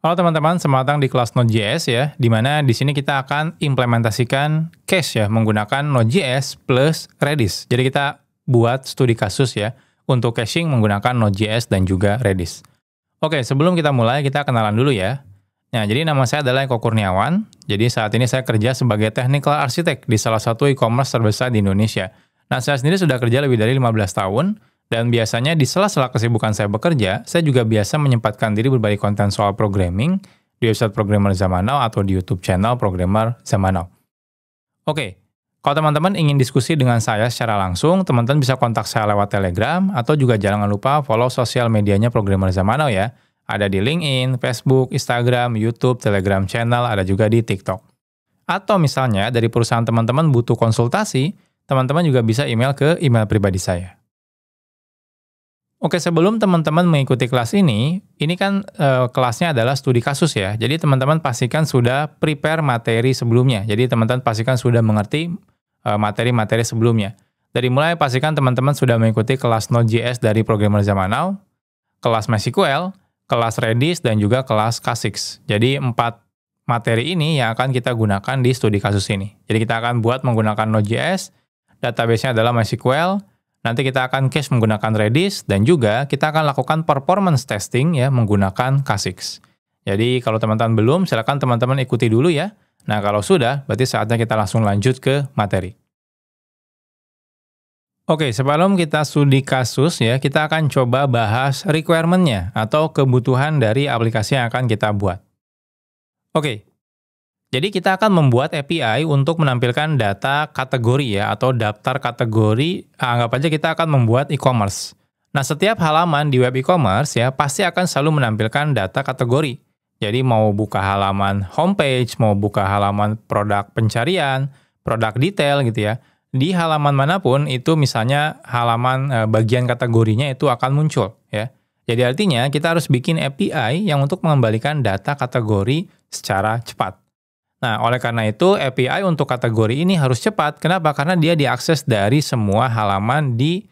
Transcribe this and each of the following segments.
Halo teman-teman, selamat datang di kelas Node.js ya, di mana di sini kita akan implementasikan case ya menggunakan Node.js plus Redis. Jadi kita buat studi kasus ya untuk caching menggunakan Node.js dan juga Redis. Oke, sebelum kita mulai kita kenalan dulu ya. Nah, jadi nama saya adalah Eko Kurniawan. Jadi saat ini saya kerja sebagai technical architect di salah satu e-commerce terbesar di Indonesia. Nah, saya sendiri sudah kerja lebih dari 15 tahun. Dan biasanya di sela-sela kesibukan saya bekerja, saya juga biasa menyempatkan diri berbagi konten soal programming di website Programmer Zaman Now atau di YouTube channel Programmer Zaman Now. Oke, kalau teman-teman ingin diskusi dengan saya secara langsung, teman-teman bisa kontak saya lewat Telegram atau juga jangan lupa follow sosial medianya Programmer Zaman Now ya. Ada di LinkedIn, Facebook, Instagram, YouTube, Telegram channel, ada juga di TikTok. Atau misalnya dari perusahaan teman-teman butuh konsultasi, teman-teman juga bisa email ke email pribadi saya. Oke, sebelum teman-teman mengikuti kelas ini kan kelasnya adalah studi kasus ya. Jadi teman-teman pastikan sudah prepare materi sebelumnya. Jadi teman-teman pastikan sudah mengerti materi-materi sebelumnya. Dari mulai pastikan teman-teman sudah mengikuti kelas Node.js dari Programmer Zaman Now, kelas MySQL, kelas Redis, dan juga kelas K6. Jadi 4 materi ini yang akan kita gunakan di studi kasus ini. Jadi kita akan buat menggunakan Node.js, database-nya adalah MySQL, nanti kita akan cache menggunakan Redis, dan juga kita akan lakukan performance testing ya menggunakan K6. Jadi kalau teman-teman belum, silakan teman-teman ikuti dulu ya. Nah kalau sudah, berarti saatnya kita langsung lanjut ke materi. Oke, sebelum kita studi kasus ya, kita akan coba bahas requirement-nya atau kebutuhan dari aplikasi yang akan kita buat. Oke. Jadi kita akan membuat API untuk menampilkan data kategori ya, atau daftar kategori, anggap aja kita akan membuat e-commerce. Nah, setiap halaman di web e-commerce ya, pasti akan selalu menampilkan data kategori. Jadi mau buka halaman homepage, mau buka halaman produk pencarian, produk detail gitu ya, di halaman manapun itu misalnya halaman bagian kategorinya itu akan muncul ya. Jadi artinya kita harus bikin API yang untuk mengembalikan data kategori secara cepat. Nah, oleh karena itu, API untuk kategori ini harus cepat. Kenapa? Karena dia diakses dari semua halaman di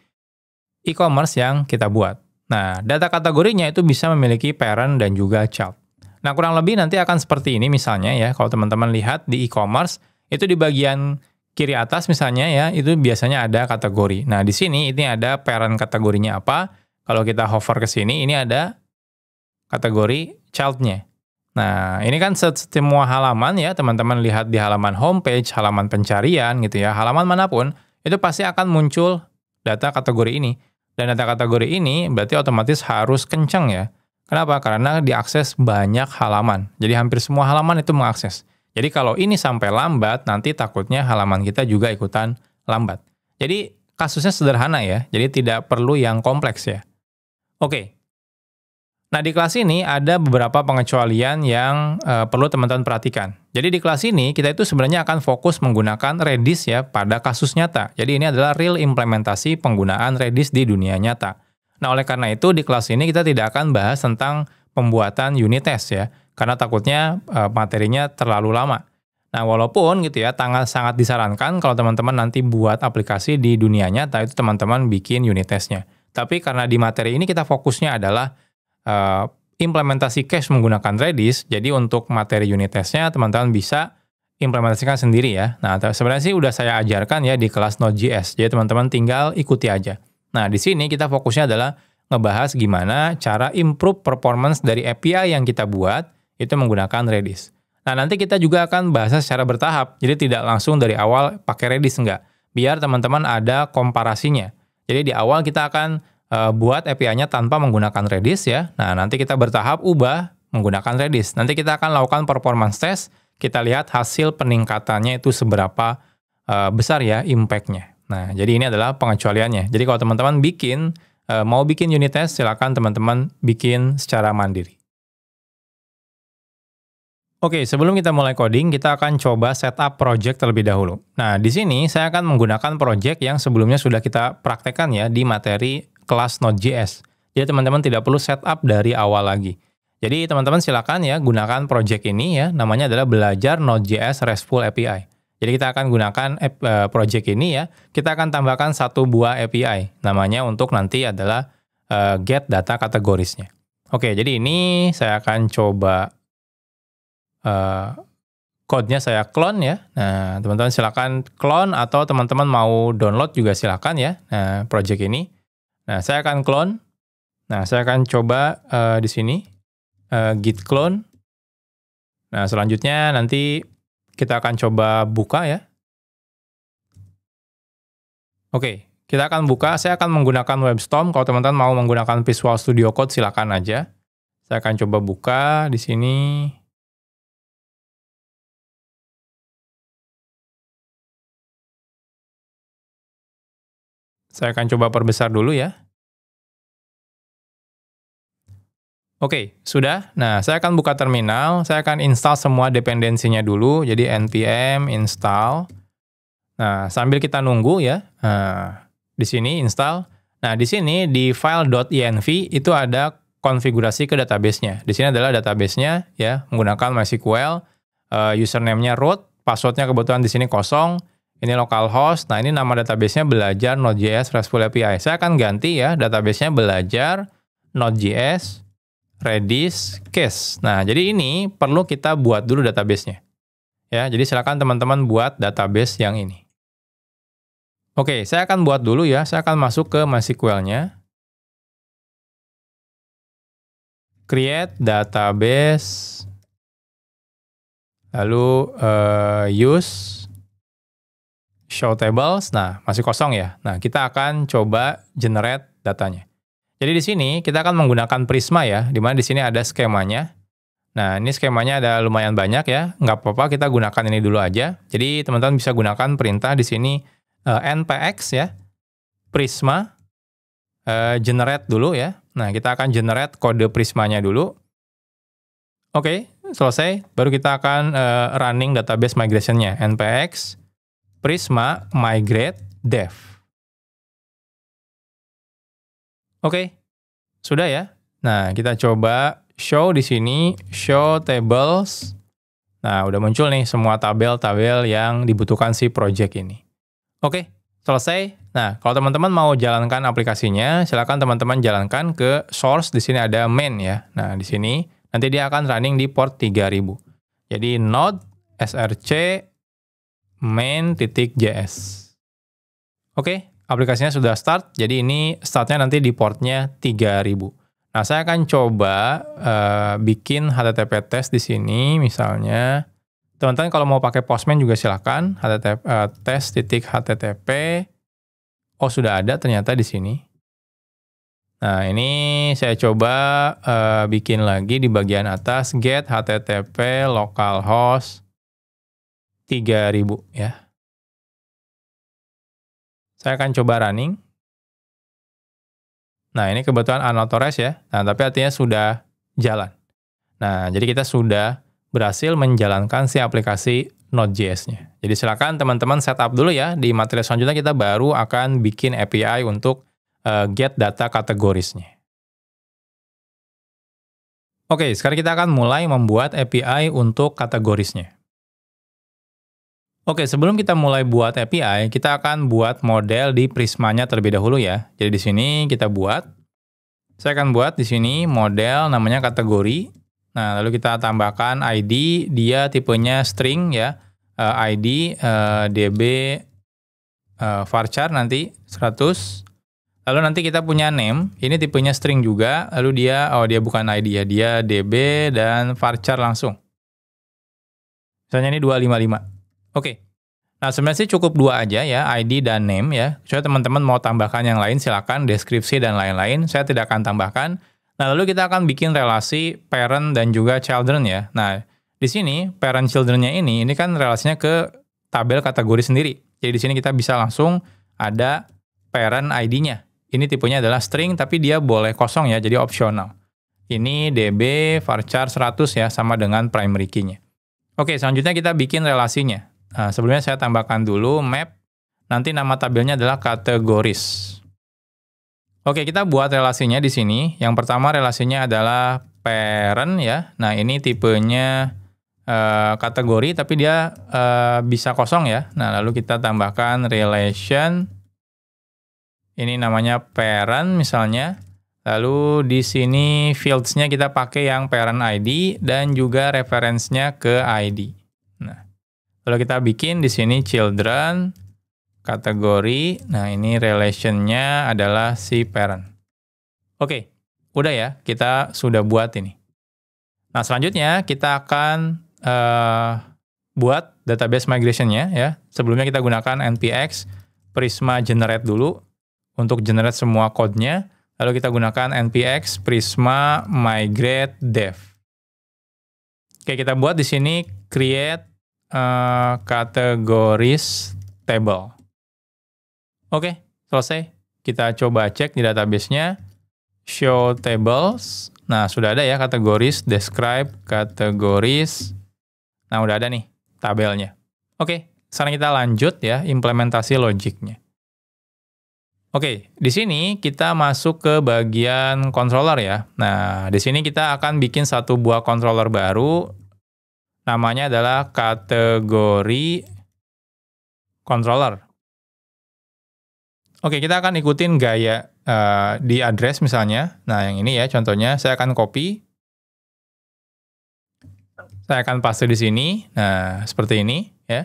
e-commerce yang kita buat. Nah, data kategorinya itu bisa memiliki parent dan juga child. Nah, kurang lebih nanti akan seperti ini misalnya ya, kalau teman-teman lihat di e-commerce, itu di bagian kiri atas misalnya ya, itu biasanya ada kategori. Nah, di sini ini ada parent kategorinya apa. Kalau kita hover ke sini, ini ada kategori child-nya. Nah, ini kan semua halaman ya, teman-teman lihat di halaman homepage, halaman pencarian gitu ya, halaman manapun, itu pasti akan muncul data kategori ini. Dan data kategori ini berarti otomatis harus kencang ya. Kenapa? Karena diakses banyak halaman. Jadi hampir semua halaman itu mengakses. Jadi kalau ini sampai lambat, nanti takutnya halaman kita juga ikutan lambat. Jadi kasusnya sederhana ya, jadi tidak perlu yang kompleks ya. Oke. Nah, di kelas ini ada beberapa pengecualian yang perlu teman-teman perhatikan. Jadi di kelas ini kita itu sebenarnya akan fokus menggunakan Redis ya pada kasus nyata. Jadi ini adalah real implementasi penggunaan Redis di dunia nyata. Nah, oleh karena itu di kelas ini kita tidak akan bahas tentang pembuatan unit test ya, karena takutnya materinya terlalu lama. Nah, walaupun gitu ya, sangat disarankan kalau teman-teman nanti buat aplikasi di dunia nyata itu teman-teman bikin unit testnya. Tapi karena di materi ini kita fokusnya adalah implementasi cache menggunakan Redis, jadi untuk materi unit testnya teman-teman bisa implementasikan sendiri ya. Nah, sebenarnya sih udah saya ajarkan ya di kelas Node.js, jadi teman-teman tinggal ikuti aja. Nah, di sini kita fokusnya adalah ngebahas gimana cara improve performance dari API yang kita buat itu menggunakan Redis. Nah, nanti kita juga akan bahas secara bertahap, jadi tidak langsung dari awal pakai Redis enggak, biar teman-teman ada komparasinya. Jadi di awal kita akan buat API-nya tanpa menggunakan Redis ya. Nah, nanti kita bertahap ubah menggunakan Redis. Nanti kita akan lakukan performance test, kita lihat hasil peningkatannya itu seberapa besar ya impact-nya. Nah, jadi ini adalah pengecualiannya. Jadi kalau teman-teman mau bikin unit test, silakan teman-teman bikin secara mandiri. Oke, sebelum kita mulai coding, kita akan coba setup project terlebih dahulu. Nah, di sini saya akan menggunakan project yang sebelumnya sudah kita praktekkan ya di materi kelas Node.js. Jadi teman-teman tidak perlu setup dari awal lagi. Jadi teman-teman silakan ya gunakan project ini ya, namanya adalah belajar Node.js RESTful API. Jadi kita akan gunakan project ini ya, kita akan tambahkan satu buah API. Namanya untuk nanti adalah get data kategorisnya. Oke, jadi ini saya akan coba code-nya saya clone ya. Nah, teman-teman silakan clone atau teman-teman mau download juga silakan ya. Nah, project ini. Nah, saya akan clone. Nah, saya akan coba di sini git clone. Nah, selanjutnya nanti kita akan coba buka ya. Oke, kita akan buka. Saya akan menggunakan WebStorm. Kalau teman-teman mau menggunakan Visual Studio Code, silakan aja. Saya akan coba buka di sini. Saya akan coba perbesar dulu ya. Oke, sudah. Nah, saya akan buka terminal. Saya akan install semua dependensinya dulu. Jadi npm install. Nah, sambil kita nunggu ya. Nah, di sini install. Nah, di sini di file.env itu ada konfigurasi ke database-nya. Di sini adalah database-nya ya, menggunakan MySQL, username-nya root, password-nya kebetulan di sini kosong. Ini localhost. Nah, ini nama database-nya belajar Node.js RESTful API. Saya akan ganti ya, database-nya belajar Node.js Redis case. Nah, jadi ini perlu kita buat dulu database-nya. Ya, jadi silakan teman-teman buat database yang ini. Oke, saya akan buat dulu ya. Saya akan masuk ke MySQL-nya. Create database. Lalu use show tables. Nah, masih kosong ya. Nah, kita akan coba generate datanya. Jadi di sini kita akan menggunakan Prisma ya, di mana di sini ada skemanya. Nah, ini skemanya ada lumayan banyak ya. Nggak apa-apa, kita gunakan ini dulu aja. Jadi teman-teman bisa gunakan perintah di sini npx ya, Prisma, generate dulu ya. Nah, kita akan generate kode Prismanya dulu. Oke, selesai. Baru kita akan running database migration-nya. npx Prisma migrate dev. Oke, sudah ya. Nah, kita coba show di sini, show tables. Nah, udah muncul nih semua tabel-tabel yang dibutuhkan si project ini. Oke, selesai. Nah, kalau teman-teman mau jalankan aplikasinya, silakan teman-teman jalankan ke source. Di sini ada main ya. Nah, di sini nanti dia akan running di port 3000. Jadi node src main.js. Oke, aplikasinya sudah start. Jadi ini startnya nanti di portnya 3000. Nah, saya akan coba bikin HTTP test di sini misalnya. Teman-teman kalau mau pakai Postman juga silakan. test.http. Oh, sudah ada ternyata di sini. Nah, ini saya coba bikin lagi di bagian atas get http localhost 3000 ya. Saya akan coba running. Nah, ini kebetulan unauthorized ya. Nah, tapi artinya sudah jalan. Nah, jadi kita sudah berhasil menjalankan si aplikasi Node.js-nya. Jadi silakan teman-teman setup dulu ya. Di materi selanjutnya kita baru akan bikin API untuk get data kategorisnya. Oke, sekarang kita akan mulai membuat API untuk kategorisnya. Oke, sebelum kita mulai buat API, kita akan buat model di Prismanya terlebih dahulu ya. Jadi di sini kita buat. Saya akan buat di sini model namanya kategori. Nah, lalu kita tambahkan ID, dia tipenya string ya. ID, DB, varchar nanti 100. Lalu nanti kita punya name, ini tipenya string juga. Lalu dia bukan ID ya, dia DB dan varchar langsung. Misalnya ini 255. Oke. Nah, sebenarnya sih cukup 2 aja ya, ID dan name ya. Kecuali teman-teman mau tambahkan yang lain, silakan deskripsi dan lain-lain. Saya tidak akan tambahkan. Nah, lalu kita akan bikin relasi parent dan juga children ya. Nah, di sini parent children-nya ini kan relasinya ke tabel kategori sendiri. Jadi di sini kita bisa langsung ada parent ID-nya. Ini tipenya adalah string tapi dia boleh kosong ya, jadi opsional. Ini DB varchar 100 ya, sama dengan primary key-nya. Oke, selanjutnya kita bikin relasinya. Nah, sebelumnya saya tambahkan dulu map. Nanti nama tabelnya adalah kategoris. Oke, kita buat relasinya di sini. Yang pertama relasinya adalah parent ya. Nah, ini tipenya kategori tapi dia bisa kosong ya. Nah, lalu kita tambahkan relation. Ini namanya parent misalnya. Lalu di sini fields-nya kita pakai yang parent ID dan juga reference-nya ke ID. Nah, lalu kita bikin di sini children, kategori. Nah, ini relation-nya adalah si parent. Oke, udah ya, kita sudah buat ini. Nah, selanjutnya kita akan buat database migration-nya ya. Sebelumnya kita gunakan npx Prisma generate dulu untuk generate semua code-nya. Lalu kita gunakan npx Prisma migrate dev. Oke, kita buat di sini create categories table. Oke, selesai. Kita coba cek di database-nya. Show tables. Nah, sudah ada ya categories, describe, categories. Nah, udah ada nih tabelnya. Oke, sekarang kita lanjut ya implementasi logiknya. Oke, di sini kita masuk ke bagian controller ya. Nah, di sini kita akan bikin satu buah controller baru. Namanya adalah kategori controller. Oke, kita akan ikutin gaya di address misalnya. Nah, yang ini ya contohnya. Saya akan copy. Saya akan paste di sini. Nah, seperti ini ya.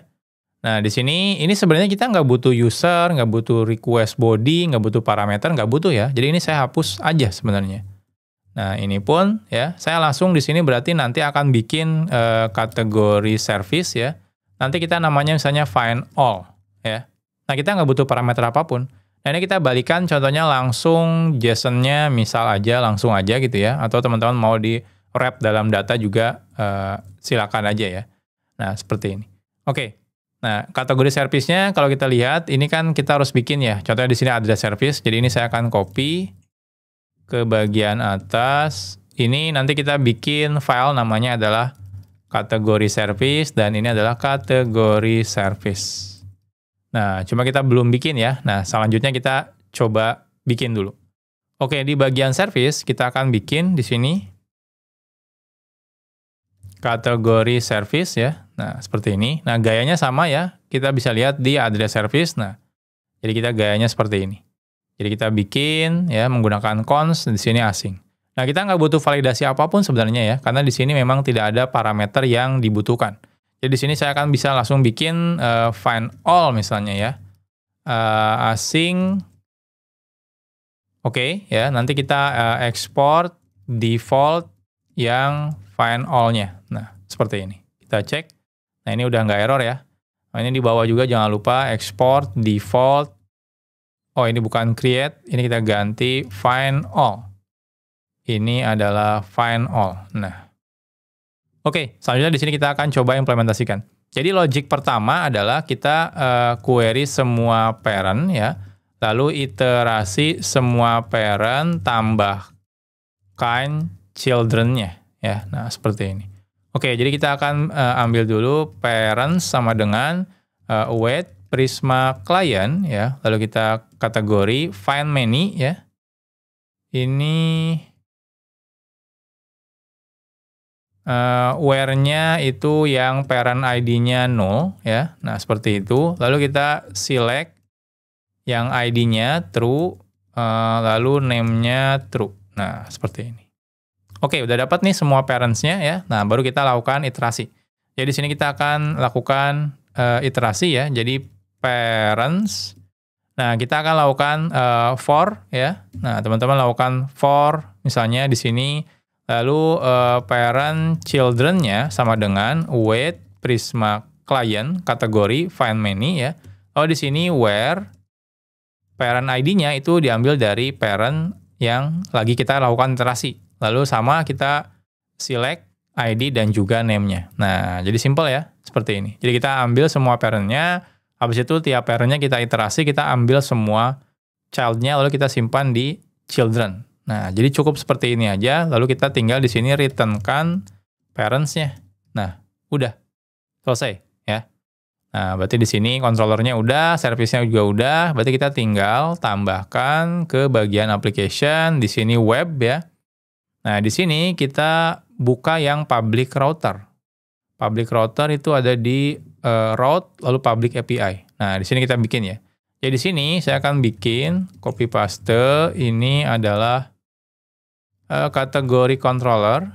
Nah, di sini ini sebenarnya kita nggak butuh user, nggak butuh request body, nggak butuh parameter, nggak butuh ya. Jadi ini saya hapus aja sebenarnya. Nah, ini pun ya, saya langsung di sini berarti nanti akan bikin kategori service ya. Nanti kita namanya misalnya find all ya. Nah, kita nggak butuh parameter apapun. Nah, ini kita balikan contohnya langsung JSON-nya misal aja, langsung aja gitu ya. Atau teman-teman mau di wrap dalam data juga silakan aja ya. Nah, seperti ini. Oke. Nah, kategori service-nya kalau kita lihat, ini kan kita harus bikin ya. Contohnya di sini ada service, jadi ini saya akan copy ke bagian atas. Ini nanti kita bikin file namanya adalah kategori service, dan ini adalah kategori service. Nah, cuma kita belum bikin ya. Nah, selanjutnya kita coba bikin dulu. Oke, di bagian service, kita akan bikin di sini kategori service ya. Nah, seperti ini. Nah, gayanya sama ya. Kita bisa lihat di address service. Nah, jadi kita gayanya seperti ini. Jadi kita bikin ya menggunakan const, di sini asing. Nah, kita nggak butuh validasi apapun sebenarnya ya, karena di sini memang tidak ada parameter yang dibutuhkan. Jadi di sini saya akan bisa langsung bikin find all misalnya ya. Asing. Oke, ya. Nanti kita export default yang find all-nya. Nah, seperti ini. Kita cek. Nah, ini udah nggak error ya. Nah, ini di bawah juga jangan lupa export default. Oh, ini bukan create. Ini kita ganti find all. Ini adalah find all. Nah, oke. Selanjutnya di sini kita akan coba implementasikan. Jadi logic pertama adalah kita query semua parent ya. Lalu iterasi semua parent tambahkan children-nya ya. Nah, seperti ini. Oke, jadi kita akan ambil dulu parents sama dengan await Prisma client ya. Lalu kita kategori find many ya. Ini where-nya itu yang parent ID-nya 0 ya. Nah, seperti itu. Lalu kita select yang ID-nya true, lalu name-nya true. Nah, seperti ini. Oke, udah dapat nih semua parents-nya ya. Nah, baru kita lakukan iterasi. Jadi di sini kita akan lakukan iterasi ya. Jadi parents. Nah, kita akan lakukan for ya. Nah, teman-teman lakukan for misalnya di sini. Lalu parent children-nya sama dengan await Prisma client kategori find many ya. Oh, di sini where parent ID-nya itu diambil dari parent yang lagi kita lakukan iterasi. Lalu sama kita select ID dan juga name-nya. Nah, jadi simple ya, seperti ini. Jadi kita ambil semua parent-nya, habis itu tiap parent-nya kita iterasi, kita ambil semua child-nya, lalu kita simpan di children. Nah, jadi cukup seperti ini aja, lalu kita tinggal di sini return-kan parents-nya. Nah, udah. Selesai ya. Nah, berarti di sini controller-nya udah, service-nya juga udah, berarti kita tinggal tambahkan ke bagian application, di sini web ya. Nah, di sini kita buka yang public router. Public router itu ada di route, lalu public API. Nah, di sini kita bikin ya. Jadi di sini saya akan bikin copy paste, ini adalah kategori controller.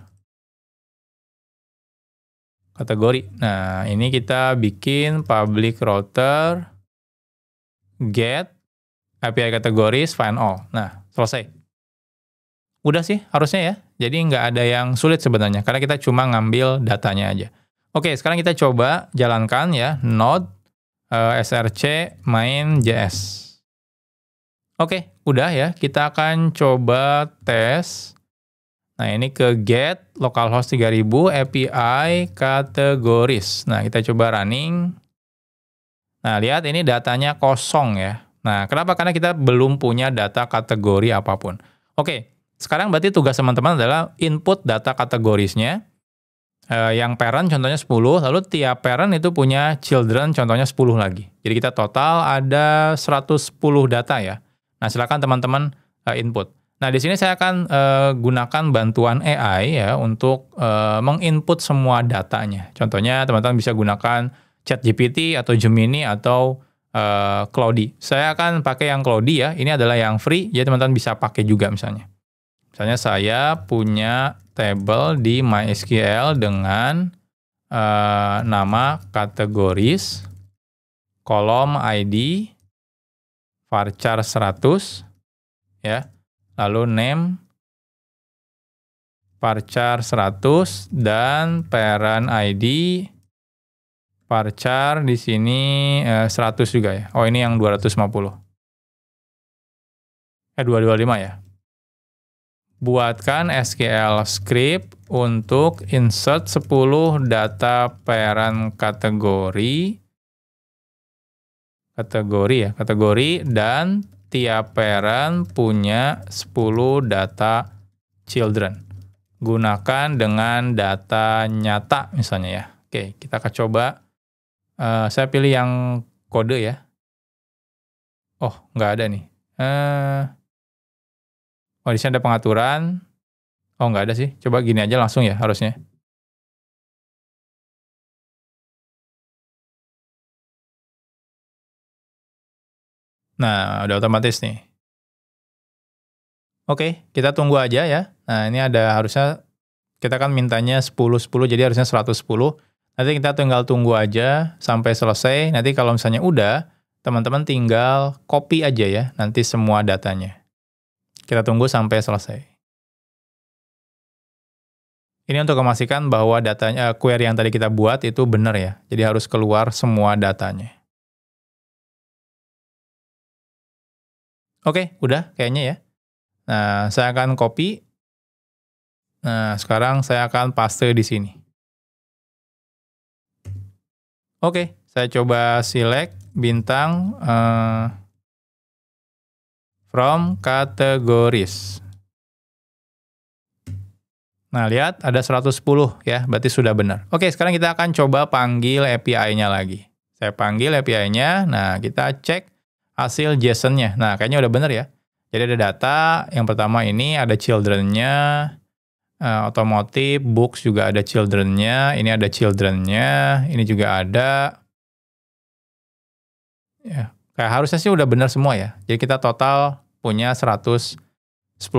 Kategori. Nah, ini kita bikin public router get API kategoris find all. Nah, selesai. Udah sih harusnya ya. Jadi nggak ada yang sulit sebenarnya, karena kita cuma ngambil datanya aja. Oke, sekarang kita coba jalankan ya, node src main.js. Oke, udah ya. Kita akan coba tes. Nah, ini ke get localhost 3000 API kategoris. Nah, kita coba running. Nah, lihat ini datanya kosong ya. Nah, kenapa? Karena kita belum punya data kategori apapun. Oke, sekarang berarti tugas teman-teman adalah input data kategorisnya. Yang parent contohnya 10, lalu tiap parent itu punya children contohnya 10 lagi. Jadi kita total ada 110 data ya. Nah, silakan teman-teman input. Nah, di sini saya akan gunakan bantuan AI ya untuk menginput semua datanya. Contohnya teman-teman bisa gunakan ChatGPT atau Gemini atau Claude. Saya akan pakai yang Claude ya. Ini adalah yang free, jadi teman-teman bisa pakai juga misalnya. Misalnya saya punya table di MySQL dengan nama kategoris, kolom ID, varchar 100, ya. Lalu name, varchar 100, dan parent ID, varchar di sini 100 juga ya. Oh, ini yang 250. 225 ya. Buatkan SQL script untuk insert 10 data parent kategori dan tiap parent punya 10 data children. Gunakan dengan data nyata misalnya ya. Oke, kita akan coba. Saya pilih yang kode ya. Oh, nggak ada nih. Oh, di sini ada pengaturan. Oh, nggak ada sih. Coba gini aja langsung ya harusnya. Nah, udah otomatis nih. Oke, kita tunggu aja ya. Nah, ini ada harusnya kita kan mintanya 10-10, jadi harusnya 110. Nanti kita tinggal tunggu aja sampai selesai. Nanti kalau misalnya udah, teman-teman tinggal copy aja ya, nanti semua datanya. Kita tunggu sampai selesai. Ini untuk memastikan bahwa datanya, query yang tadi kita buat itu benar ya. Jadi harus keluar semua datanya. Oke, udah kayaknya ya. Nah, saya akan copy. Nah, sekarang saya akan paste di sini. Oke, saya coba select bintang from categories. Nah, lihat ada 110 ya, berarti sudah benar. Oke, sekarang kita akan coba panggil API-nya lagi. Saya panggil API-nya, nah kita cek hasil JSON-nya. Nah, kayaknya udah benar ya. Jadi ada data, yang pertama ini ada children-nya, otomotif, books juga ada children-nya, ini ada children-nya, ini juga ada. Ya, kayak harusnya sih udah benar semua ya. Jadi kita total punya 110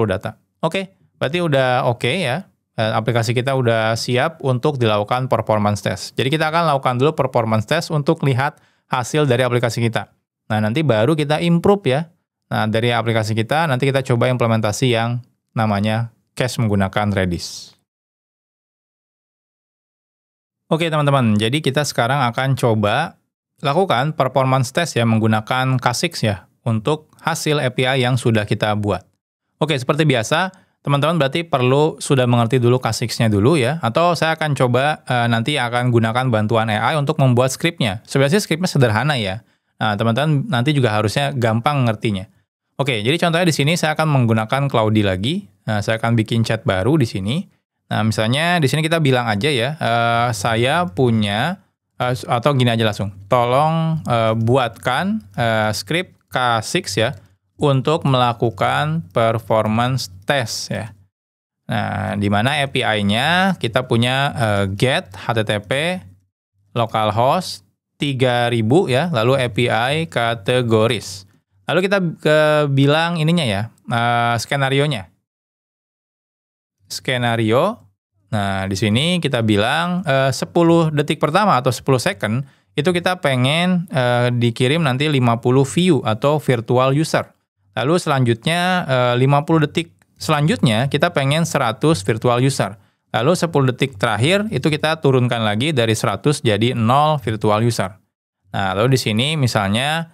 data. Oke, berarti udah oke ya. Aplikasi kita udah siap untuk dilakukan performance test. Jadi kita akan lakukan dulu performance test untuk lihat hasil dari aplikasi kita. Nah, nanti baru kita improve ya. Nah, dari aplikasi kita, nanti kita coba implementasi yang namanya cache menggunakan Redis. Oke teman-teman, jadi kita sekarang akan coba lakukan performance test ya menggunakan K6 ya untuk hasil API yang sudah kita buat. Oke, seperti biasa, teman-teman berarti perlu sudah mengerti dulu K6-nya dulu ya, atau saya akan coba nanti akan gunakan bantuan AI untuk membuat skripnya. Sebenarnya skripnya sederhana ya. Nah, teman-teman nanti juga harusnya gampang ngertinya. Oke, jadi contohnya di sini saya akan menggunakan Claude lagi. Nah, saya akan bikin chat baru di sini. Nah, misalnya di sini kita bilang aja ya, saya punya atau gini aja langsung. Tolong buatkan skrip K6 ya untuk melakukan performance test ya. Nah, di mana API-nya kita punya get http localhost 3000 ya, lalu API kategoris. Lalu kita bilang ininya ya, skenario-nya. skenario. Nah, di sini kita bilang 10 detik pertama atau 10 second itu kita pengen dikirim nanti 50 view atau virtual user. Lalu selanjutnya 50 detik selanjutnya kita pengen 100 virtual user. Lalu 10 detik terakhir itu kita turunkan lagi dari 100 jadi 0 virtual user. Nah, lalu di sini misalnya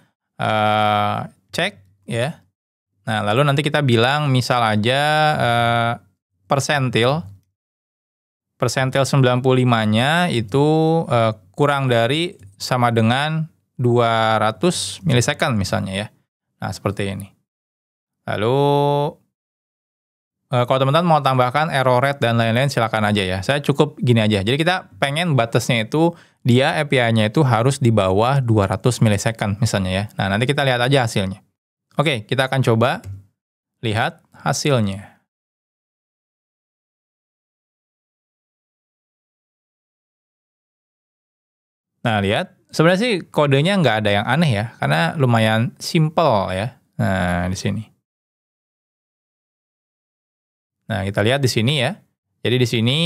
cek ya. Nah, lalu nanti kita bilang misal aja persentil 95-nya itu kurang dari sama dengan 200 milisecond misalnya ya. Nah, seperti ini. Lalu kalau teman-teman mau tambahkan error rate dan lain-lain silakan aja ya. Saya cukup gini aja. Jadi kita pengen batasnya itu dia API-nya itu harus di bawah 200 milisecond misalnya ya. Nah, nanti kita lihat aja hasilnya. Oke, kita akan coba lihat hasilnya. Nah, lihat. Sebenarnya sih kodenya nggak ada yang aneh ya, karena lumayan simple ya. Nah, di sini. Nah, kita lihat di sini ya. Jadi di sini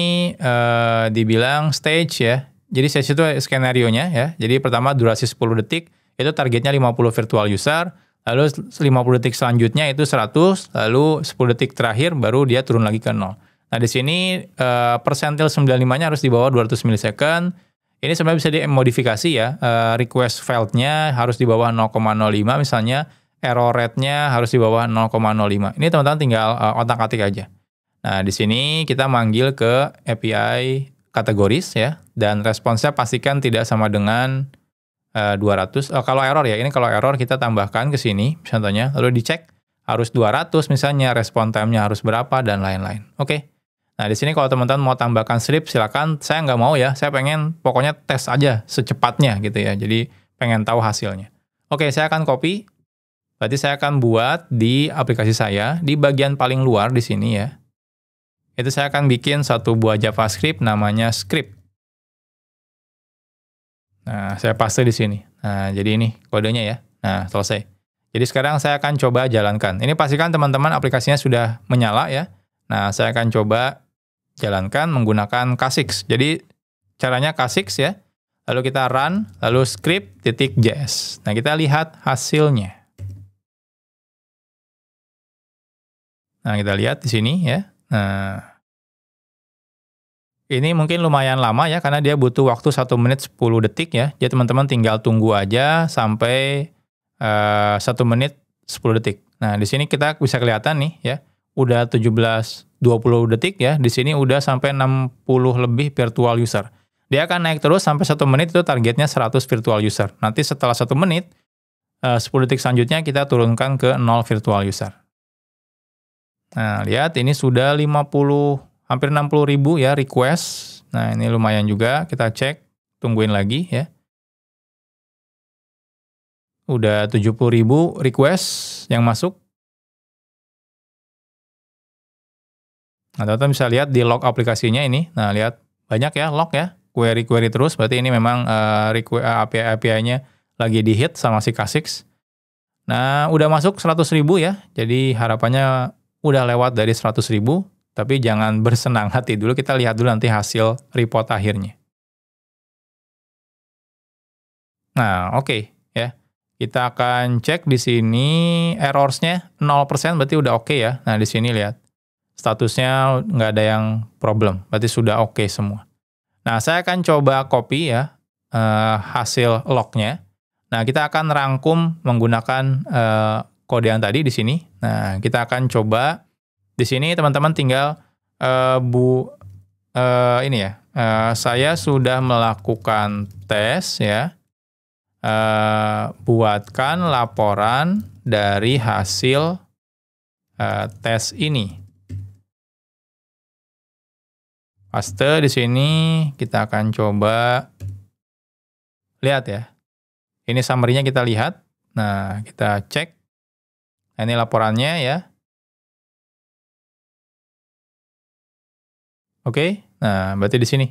dibilang stage ya. Jadi stage itu skenario-nya ya. Jadi pertama durasi 10 detik, itu targetnya 50 virtual user, lalu 50 detik selanjutnya itu 100, lalu 10 detik terakhir baru dia turun lagi ke 0. Nah, di sini persentil 95-nya harus di bawah 200 milisecond. Ini sebenarnya bisa dimodifikasi ya, request failed-nya harus di bawah 0,05 misalnya, error rate-nya harus di bawah 0,05. Ini teman-teman tinggal otak-atik aja. Nah, di sini kita manggil ke API kategoris ya, dan responsnya pastikan tidak sama dengan 200. Kalau error ya, ini kalau error kita tambahkan ke sini, contohnya, lalu dicek harus 200 misalnya, respon time-nya harus berapa, dan lain-lain. Oke. Nah, di sini kalau teman-teman mau tambahkan strip, silakan. Saya nggak mau ya, saya pengen pokoknya tes aja secepatnya gitu ya. Jadi pengen tahu hasilnya. Oke, saya akan copy. Berarti saya akan buat di aplikasi saya, di bagian paling luar di sini ya. Itu saya akan bikin satu buah JavaScript namanya script. Nah, saya paste di sini. Nah, jadi ini kodenya ya. Nah, selesai. Jadi sekarang saya akan coba jalankan. Ini pastikan teman-teman aplikasinya sudah menyala ya. Nah, saya akan coba jalankan menggunakan K6. Jadi caranya K6 ya. Lalu kita run, lalu script.js. Nah, kita lihat hasilnya. Nah, kita lihat di sini ya. Nah, ini mungkin lumayan lama ya, karena dia butuh waktu 1 menit 10 detik ya. Jadi teman-teman tinggal tunggu aja sampai 1 menit 10 detik. Nah, di sini kita bisa kelihatan nih ya, udah 17-20 detik ya, di sini udah sampai 60 lebih virtual user. Dia akan naik terus sampai 1 menit, itu targetnya 100 virtual user. Nanti setelah 1 menit, 10 detik selanjutnya kita turunkan ke 0 virtual user. Nah, lihat ini sudah 50, hampir 60 ribu ya request. Nah, ini lumayan juga, kita cek, tungguin lagi ya. Udah 70 ribu request yang masuk. Nah, teman-teman bisa lihat di log aplikasinya ini. Nah, lihat banyak ya log ya, query-query terus. Berarti ini memang API-nya lagi di-hit sama si K6. Nah, udah masuk 100 ribu ya. Jadi harapannya udah lewat dari 100 ribu. Tapi jangan bersenang hati dulu. Kita lihat dulu nanti hasil report akhirnya. Nah, oke ya. Kita akan cek di sini errors-nya 0%, berarti udah oke ya. Nah, di sini lihat. Statusnya nggak ada yang problem, berarti sudah oke semua. Nah, saya akan coba copy ya hasil lognya. Nah, kita akan rangkum menggunakan kode yang tadi di sini. Nah, kita akan coba di sini teman-teman tinggal ini ya. Saya sudah melakukan tes ya. Buatkan laporan dari hasil tes ini. Paste di sini, kita akan coba lihat ya. Ini summary-nya kita lihat. Nah, kita cek. Nah, ini laporannya ya. Oke, nah berarti di sini.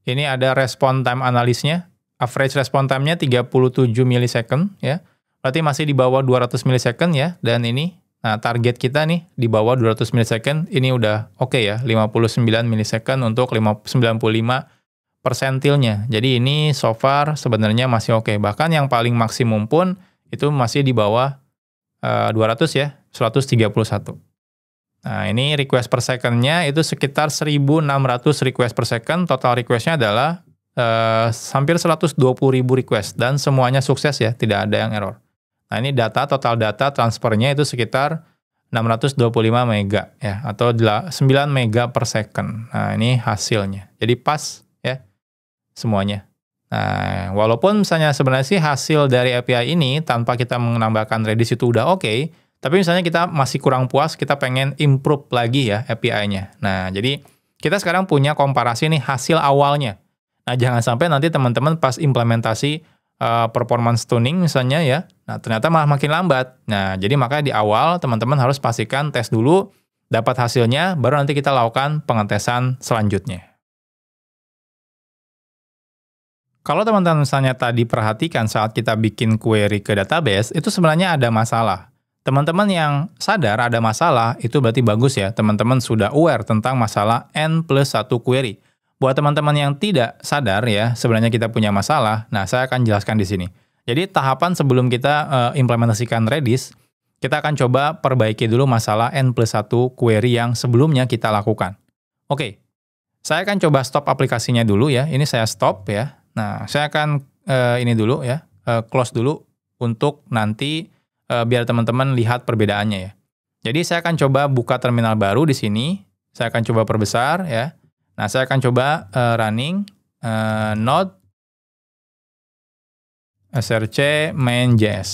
Ini ada respon time analysnya. Average respon time-nya 37 milisecond ya. Berarti masih di bawah 200 milisecond ya. Dan ini, Nah, target kita nih di bawah 200 milisecond, ini udah oke ya, 59 milisecond untuk 95 persentilnya. Jadi ini so far sebenarnya masih oke. Bahkan yang paling maksimum pun itu masih di bawah 200 ya, 131. Nah, ini request per second-nya itu sekitar 1.600 request per second. Total request-nya adalah hampir 120.000 request. Dan semuanya sukses ya, tidak ada yang error. Nah, ini total data transfernya itu sekitar 625 mega ya, atau 9 mega per second. Nah, ini hasilnya. Jadi pas ya semuanya. Nah, walaupun misalnya sebenarnya sih hasil dari API ini tanpa kita menambahkan Redis itu udah oke, tapi misalnya kita masih kurang puas, kita pengen improve lagi ya API-nya. Nah, jadi kita sekarang punya komparasi nih hasil awalnya. Nah, jangan sampai nanti teman-teman pas implementasi performance tuning misalnya ya, nah ternyata malah makin lambat. Nah, jadi makanya di awal teman-teman harus pastikan tes dulu, dapat hasilnya, baru nanti kita lakukan pengetesan selanjutnya. Kalau teman-teman misalnya tadi perhatikan saat kita bikin query ke database, itu sebenarnya ada masalah. Teman-teman yang sadar ada masalah, itu berarti bagus ya, teman-teman sudah aware tentang masalah N+1 query. Buat teman-teman yang tidak sadar ya, sebenarnya kita punya masalah, nah saya akan jelaskan di sini. Jadi tahapan sebelum kita implementasikan Redis, kita akan coba perbaiki dulu masalah N+1 query yang sebelumnya kita lakukan. Oke, saya akan coba stop aplikasinya dulu ya, ini saya stop ya. Nah, saya akan ini dulu ya, close dulu untuk nanti biar teman-teman lihat perbedaannya ya. Jadi saya akan coba buka terminal baru di sini, saya akan coba perbesar ya. Nah, saya akan coba running node src main.js.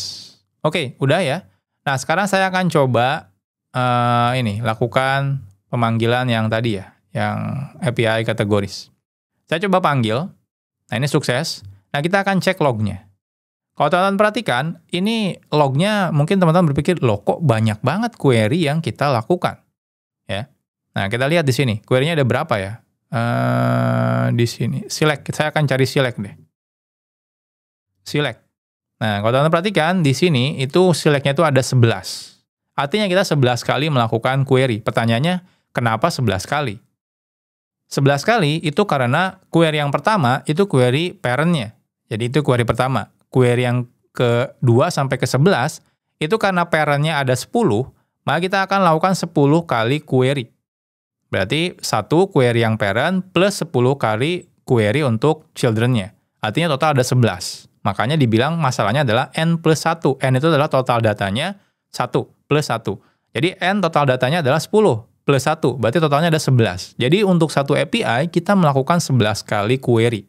Oke, udah ya. Nah, sekarang saya akan coba lakukan pemanggilan yang tadi ya, yang API kategoris. Saya coba panggil. Nah, ini sukses. Nah, kita akan cek lognya. Kalau teman-teman perhatikan, ini lognya mungkin teman-teman berpikir, loh kok banyak banget query yang kita lakukan. Ya. Nah, kita lihat di sini, query-nya ada berapa ya? Di sini, select. Saya akan cari select deh. Select. Nah, kalau teman-teman perhatikan, di sini itu select-nya itu ada 11. Artinya kita 11 kali melakukan query. Pertanyaannya, kenapa 11 kali? 11 kali itu karena query yang pertama itu query parent-nya. Jadi itu query pertama. Query yang ke-2 sampai ke-11 itu karena parent-nya ada 10, maka kita akan lakukan 10 kali query. Berarti 1 query yang parent plus 10 kali query untuk children-nya. Artinya total ada 11. Makanya dibilang masalahnya adalah N+1. N itu adalah total datanya 1 plus 1. Jadi N total datanya adalah 10 plus 1. Berarti totalnya ada 11. Jadi untuk satu API kita melakukan 11 kali query.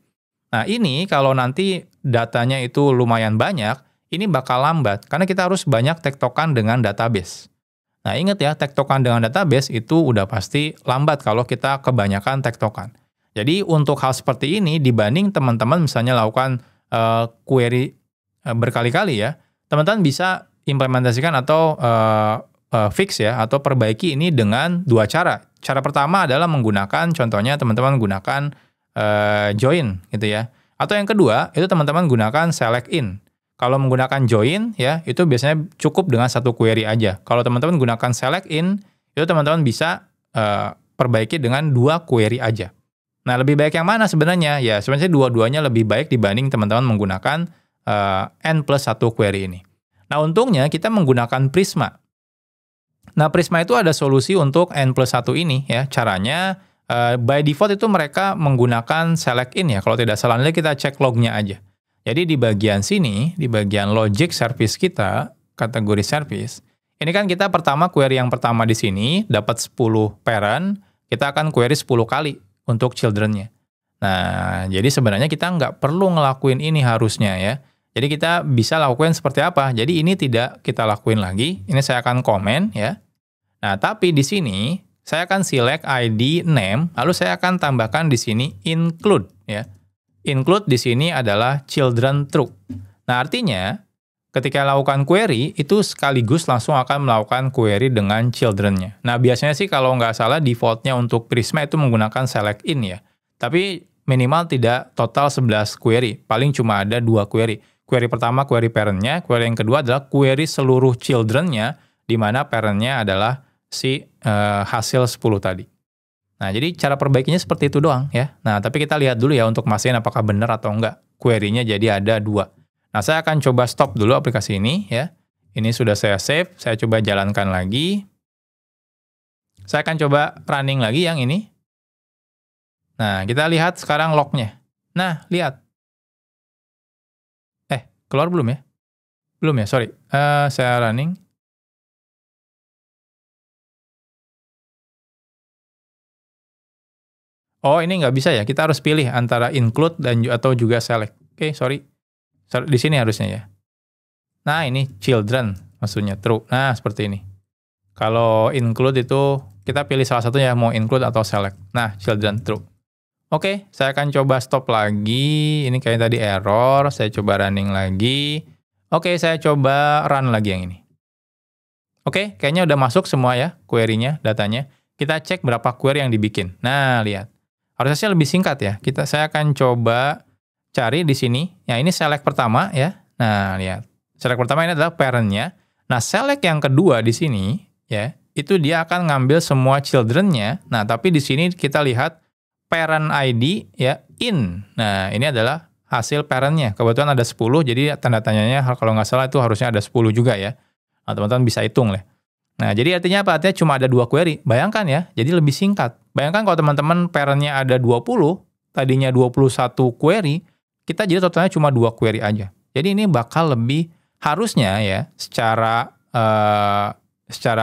Nah, ini kalau nanti datanya itu lumayan banyak, ini bakal lambat. Karena kita harus banyak tektokan dengan database. Nah, ingat ya, tektokan dengan database itu udah pasti lambat kalau kita kebanyakan tektokan. Jadi, untuk hal seperti ini, dibanding teman-teman misalnya lakukan query berkali-kali ya, teman-teman bisa implementasikan atau fix ya, atau perbaiki ini dengan dua cara. Cara pertama adalah menggunakan, contohnya teman-teman gunakan join gitu ya. Atau yang kedua, itu teman-teman gunakan select in. Kalau menggunakan join, ya itu biasanya cukup dengan satu query aja. Kalau teman-teman gunakan select in, itu teman-teman bisa perbaiki dengan 2 query aja. Nah, lebih baik yang mana sebenarnya? Ya, sebenarnya dua-duanya lebih baik dibanding teman-teman menggunakan N+1 query ini. Nah, untungnya kita menggunakan Prisma. Nah, Prisma itu ada solusi untuk N+1 ini ya. Caranya, by default itu mereka menggunakan select in ya. Kalau tidak salah, nanti kita cek lognya aja. Jadi di bagian sini, di bagian logic service kita, kategori service, ini kan kita pertama query yang pertama di sini, dapat 10 parent, kita akan query 10 kali untuk children-nya. Nah, jadi sebenarnya kita nggak perlu ngelakuin ini harusnya ya. Jadi kita bisa lakuin seperti apa? Jadi ini tidak kita lakuin lagi, ini saya akan komen ya. Nah, tapi di sini, saya akan select ID name, lalu saya akan tambahkan di sini include ya. Include di sini adalah children true. Nah, artinya ketika lakukan query, itu sekaligus langsung akan melakukan query dengan children-nya. Nah, biasanya sih kalau nggak salah default-nya untuk Prisma itu menggunakan select in ya. Tapi minimal tidak total 11 query. Paling cuma ada 2 query. Query pertama query parent-nya, query yang kedua adalah query seluruh children-nya di mana parent-nya adalah si hasil 10 tadi. Nah, jadi cara perbaikinya seperti itu doang ya. Nah, tapi kita lihat dulu ya untuk mastiin apakah benar atau enggak. Query-nya jadi ada 2. Nah, saya akan coba stop dulu aplikasi ini ya. Ini sudah saya save, saya coba jalankan lagi. Saya akan coba running lagi yang ini. Nah, kita lihat sekarang log-nya. Nah, lihat. Keluar belum ya? Belum ya, sorry. Saya running. Oh, ini nggak bisa ya? Kita harus pilih antara include atau juga select. Oke, sorry. Di sini harusnya ya. Nah, ini children, maksudnya true. Nah, seperti ini. Kalau include itu, kita pilih salah satunya, mau include atau select. Nah, children, true. Oke, saya akan coba stop lagi. Ini kayak tadi error, saya coba running lagi. Oke, saya coba run lagi yang ini. Oke, kayaknya udah masuk semua ya, query-nya, datanya. Kita cek berapa query yang dibikin. Nah, lihat. Harusnya lebih singkat ya. Saya akan coba cari di sini. Ya, ini select pertama ya. Nah, lihat. Select pertama ini adalah parent-nya. Nah, select yang kedua di sini, ya, itu dia akan ngambil semua children-nya. Nah, tapi di sini kita lihat parent ID, ya, in. Nah, ini adalah hasil parent-nya. Kebetulan ada 10, jadi tanda tanyanya kalau nggak salah itu harusnya ada 10 juga ya. Nah, teman-teman bisa hitung lah. Nah, jadi artinya apa? Artinya cuma ada 2 query. Bayangkan ya, jadi lebih singkat. Bayangkan kalau teman-teman parent-nya ada 20, tadinya 21 query, kita jadi totalnya cuma 2 query aja. Jadi ini bakal lebih, harusnya ya, secara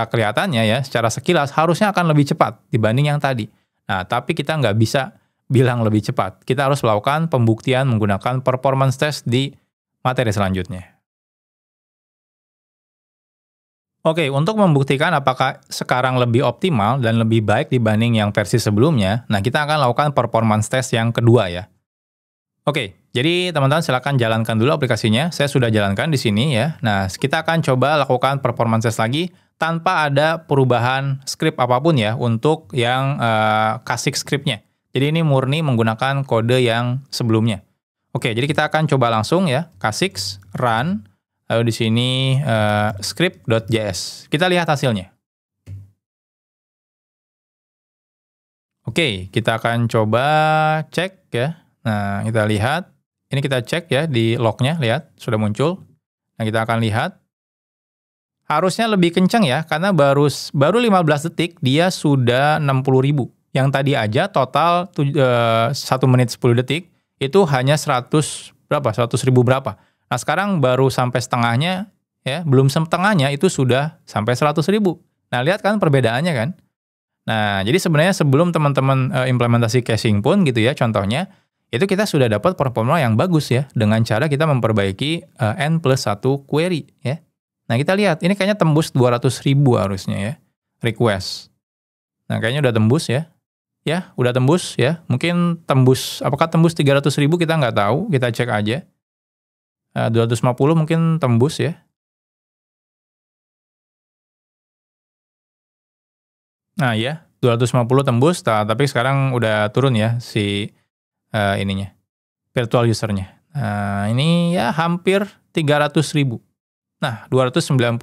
kelihatannya ya, secara sekilas, harusnya akan lebih cepat dibanding yang tadi. Nah, tapi kita nggak bisa bilang lebih cepat. Kita harus melakukan pembuktian menggunakan performance test di materi selanjutnya. Oke, untuk membuktikan apakah sekarang lebih optimal dan lebih baik dibanding yang versi sebelumnya, nah kita akan lakukan performance test yang kedua ya. Oke, jadi teman-teman silakan jalankan dulu aplikasinya. Saya sudah jalankan di sini ya. Nah, kita akan coba lakukan performance test lagi tanpa ada perubahan script apapun ya untuk yang Kasix script-nya. Jadi ini murni menggunakan kode yang sebelumnya. Oke, jadi kita akan coba langsung ya, Kasix run. Lalu di sini script.js. Kita lihat hasilnya. Oke, kita akan coba cek ya. Nah, kita lihat. Ini kita cek ya di lognya, lihat sudah muncul. Nah, kita akan lihat. Harusnya lebih kencang ya, karena baru 15 detik dia sudah 60.000. Yang tadi aja total 1 menit 10 detik itu hanya 100 berapa? 100.000 berapa? Nah, sekarang baru sampai setengahnya, ya, belum setengahnya itu sudah sampai 100.000. Nah, lihat kan perbedaannya kan? Nah, jadi sebenarnya sebelum teman-teman implementasi caching pun gitu ya, contohnya, itu kita sudah dapat performa yang bagus ya, dengan cara kita memperbaiki N+1 query ya. Nah, kita lihat, ini kayaknya tembus 200.000 harusnya ya, request. Nah, kayaknya udah tembus ya. Ya, udah tembus ya. Mungkin tembus, apakah tembus 300.000 kita nggak tahu, kita cek aja. 250 mungkin tembus ya. Nah ya, 250 tembus, tapi sekarang udah turun ya si ininya, virtual usernya. Nah ini ya hampir 300.000. Nah 295.000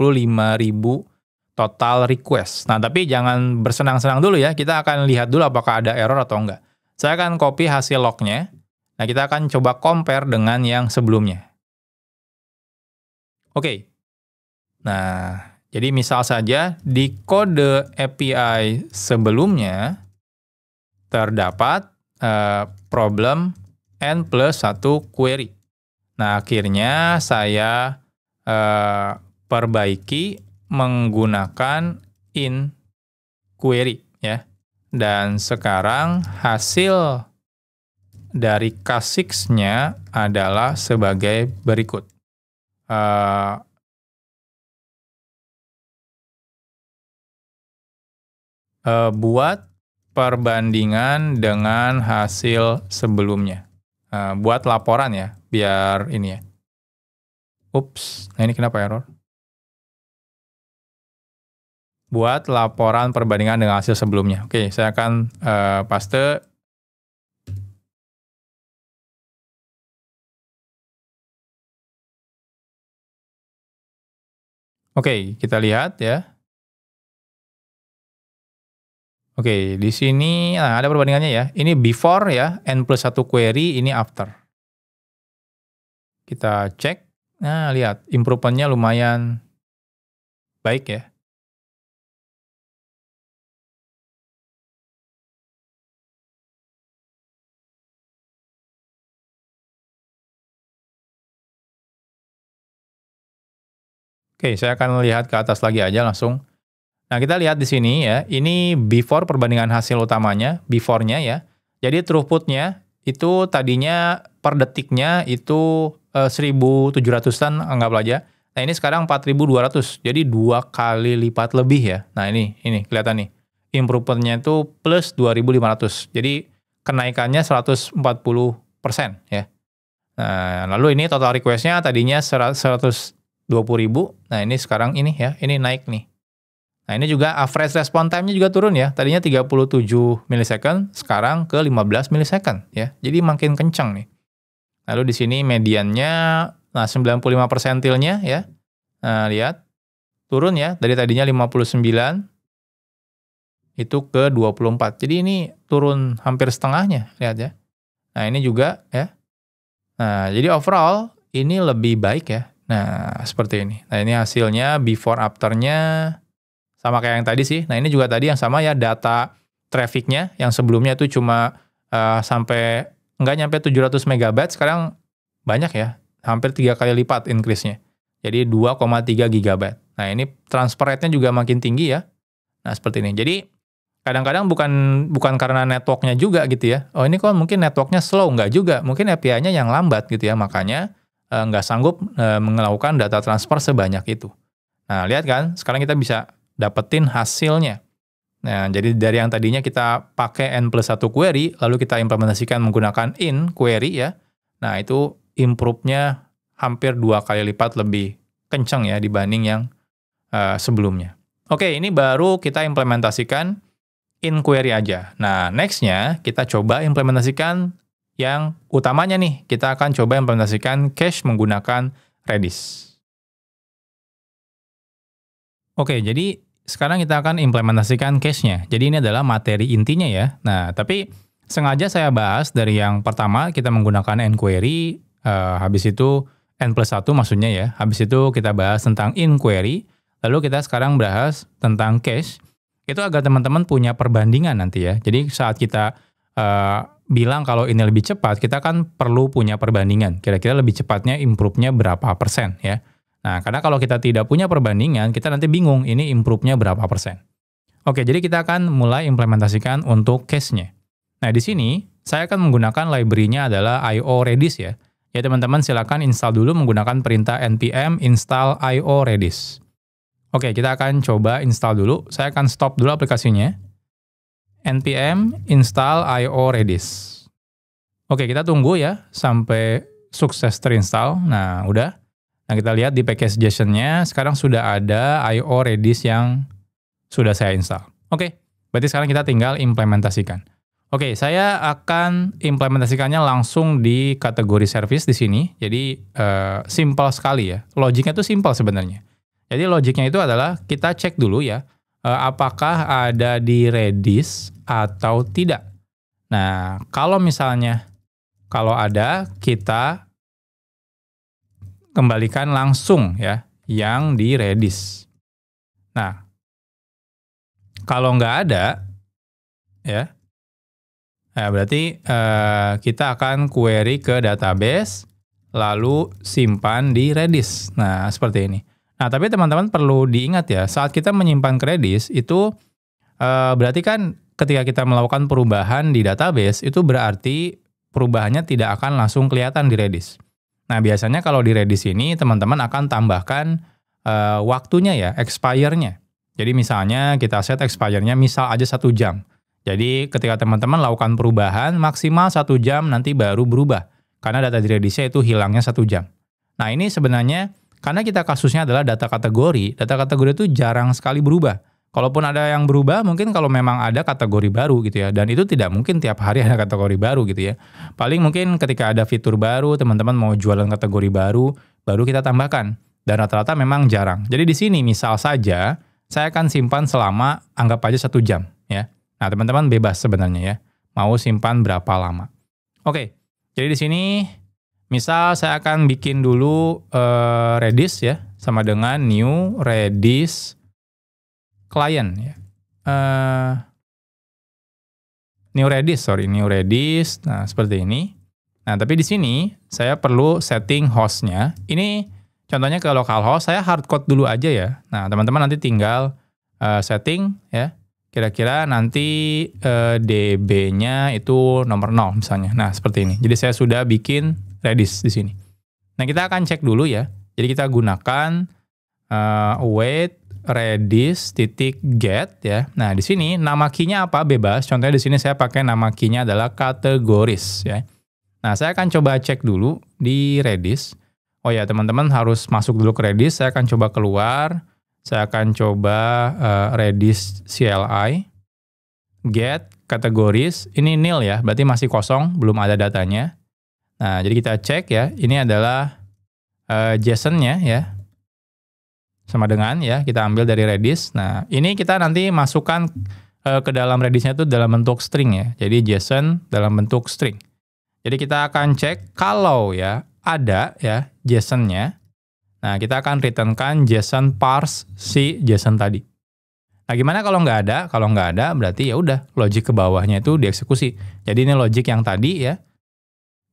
total request. Nah tapi jangan bersenang-senang dulu ya, kita akan lihat dulu apakah ada error atau enggak. Saya akan copy hasil lognya. Nah kita akan coba compare dengan yang sebelumnya. Oke. Nah, jadi misal saja di kode API sebelumnya terdapat problem N+1 query. Nah, akhirnya saya perbaiki menggunakan in query ya. Dan sekarang hasil dari Kasix-nya adalah sebagai berikut. Buat perbandingan dengan hasil sebelumnya. Buat laporan ya, biar ini ya. Ups, nah ini kenapa error? Buat laporan perbandingan dengan hasil sebelumnya. Oke, saya akan paste. Oke, kita lihat ya. Oke, di sini nah ada perbandingannya ya. Ini before ya, N+1 query, ini after. Kita cek. Nah, lihat improvement-nya lumayan baik ya. Oke, saya akan lihat ke atas lagi aja langsung. Nah, kita lihat di sini ya, ini before perbandingan hasil utamanya, before-nya ya. Jadi throughput-nya itu tadinya per detiknya itu 1.700-an anggaplah aja. Nah, ini sekarang 4.200. Jadi 2 kali lipat lebih ya. Nah, ini kelihatan nih. Improvement-nya itu plus 2.500. Jadi kenaikannya 140% ya. Nah, lalu ini total request-nya tadinya 120.000. Nah, ini sekarang ini ya, ini naik nih. Nah, ini juga average response time-nya juga turun ya. Tadinya 37 millisecond, sekarang ke 15 millisecond ya. Jadi makin kencang nih. Lalu di sini mediannya, nah 95 persentilnya ya. Nah, lihat. Turun ya, dari tadinya 59, itu ke 24. Jadi ini turun hampir setengahnya, lihat ya. Nah, ini juga ya. Nah, jadi overall ini lebih baik ya. Nah, seperti ini. Nah, ini hasilnya before after-nya sama kayak yang tadi sih. Nah, ini juga tadi yang sama ya, data traffic-nya yang sebelumnya itu cuma sampai nggak nyampe 700 megabyte, sekarang banyak ya, hampir 3 kali lipat increase-nya. Jadi 2,3 gigabyte. Nah, ini transfer rate-nya juga makin tinggi ya. Nah, seperti ini. Jadi kadang-kadang bukan karena network-nya juga gitu ya. Oh, ini kok mungkin network-nya slow, nggak juga. Mungkin API-nya yang lambat gitu ya, makanya nggak sanggup melakukan data transfer sebanyak itu. Nah, lihat kan, sekarang kita bisa dapetin hasilnya. Nah, jadi dari yang tadinya kita pakai N+1 query, lalu kita implementasikan menggunakan in query ya. Nah, itu improve-nya hampir 2 kali lipat lebih kencang ya dibanding yang sebelumnya. Oke, ini baru kita implementasikan in query aja. Nah, next-nya kita coba implementasikan yang utamanya nih. Kita akan coba implementasikan cache menggunakan Redis. Oke, jadi sekarang kita akan implementasikan cache-nya. Jadi ini adalah materi intinya ya. Nah, tapi sengaja saya bahas dari yang pertama kita menggunakan nQuery, habis itu N+1 maksudnya ya. Habis itu kita bahas tentang inQuery, lalu kita sekarang bahas tentang cache. Itu agar teman-teman punya perbandingan nanti ya. Jadi saat kita bilang kalau ini lebih cepat, kita kan perlu punya perbandingan. Kira-kira lebih cepatnya improve-nya berapa persen ya. Nah, karena kalau kita tidak punya perbandingan, kita nanti bingung ini improve-nya berapa persen. Oke, jadi kita akan mulai implementasikan untuk cache-nya. Nah, di sini saya akan menggunakan library-nya adalah IO Redis ya. Ya, teman-teman silakan install dulu menggunakan perintah npm install IO Redis. Oke, kita akan coba install dulu. Saya akan stop dulu aplikasinya. npm install IO Redis. Oke, kita tunggu ya sampai sukses terinstall. Nah, udah. Nah, kita lihat di package.json-nya, sekarang sudah ada IO Redis yang sudah saya install. Oke, berarti sekarang kita tinggal implementasikan. Oke, saya akan implementasikannya langsung di kategori service di sini. Jadi, simple sekali ya. Logiknya itu simple sebenarnya. Jadi, logiknya itu adalah kita cek dulu ya, apakah ada di Redis atau tidak. Nah, kalau misalnya, kalau ada, kita kembalikan langsung ya, yang di Redis. Nah, kalau nggak ada, ya, berarti kita akan query ke database, lalu simpan di Redis. Nah, seperti ini. Nah, tapi teman-teman perlu diingat ya, saat kita menyimpan ke Redis, itu berarti kan ketika kita melakukan perubahan di database, itu berarti perubahannya tidak akan langsung kelihatan di Redis. Nah, biasanya kalau di Redis ini, teman-teman akan tambahkan waktunya ya, expire-nya. Jadi misalnya kita set expire-nya misal aja 1 jam. Jadi ketika teman-teman lakukan perubahan, maksimal 1 jam nanti baru berubah. Karena data di Redis-nya itu hilangnya 1 jam. Nah, ini sebenarnya karena kita kasusnya adalah data kategori itu jarang sekali berubah. Kalaupun ada yang berubah, mungkin kalau memang ada kategori baru gitu ya. Dan itu tidak mungkin tiap hari ada kategori baru gitu ya. Paling mungkin ketika ada fitur baru, teman-teman mau jualan kategori baru kita tambahkan. Dan rata-rata memang jarang. Jadi di sini misal saja, saya akan simpan selama anggap aja 1 jam. Ya. Nah, teman-teman bebas sebenarnya ya. Mau simpan berapa lama. Oke, jadi di sini misal saya akan bikin dulu Redis ya. Sama dengan new Redis client ya. New Redis. Nah, seperti ini. Nah, tapi di sini saya perlu setting hostnya. Ini contohnya ke localhost, saya hardcode dulu aja ya. Nah, teman-teman nanti tinggal setting ya. Kira-kira nanti DB-nya itu nomor 0 misalnya. Nah, seperti ini. Jadi saya sudah bikin Redis di sini. Nah, kita akan cek dulu ya. Jadi kita gunakan await redis.get ya. Nah, di sini nama key-nya apa? Bebas. Contohnya di sini saya pakai nama key-nya adalah kategoris ya. Nah, saya akan coba cek dulu di Redis. Oh ya, teman-teman harus masuk dulu ke Redis. Saya akan coba keluar. Saya akan coba Redis CLI. Get kategoris. Ini nil ya, berarti masih kosong, belum ada datanya. Nah, jadi kita cek ya. Ini adalah JSON-nya ya. Sama dengan ya, kita ambil dari Redis. Nah, ini kita nanti masukkan ke dalam Redis-nya itu dalam bentuk string ya. Jadi JSON dalam bentuk string. Jadi kita akan cek kalau ya ada ya JSON-nya. Nah, kita akan returnkan JSON parse si JSON tadi. Nah, gimana kalau nggak ada? Kalau nggak ada berarti ya udah logic ke bawahnya itu dieksekusi. Jadi ini logic yang tadi ya.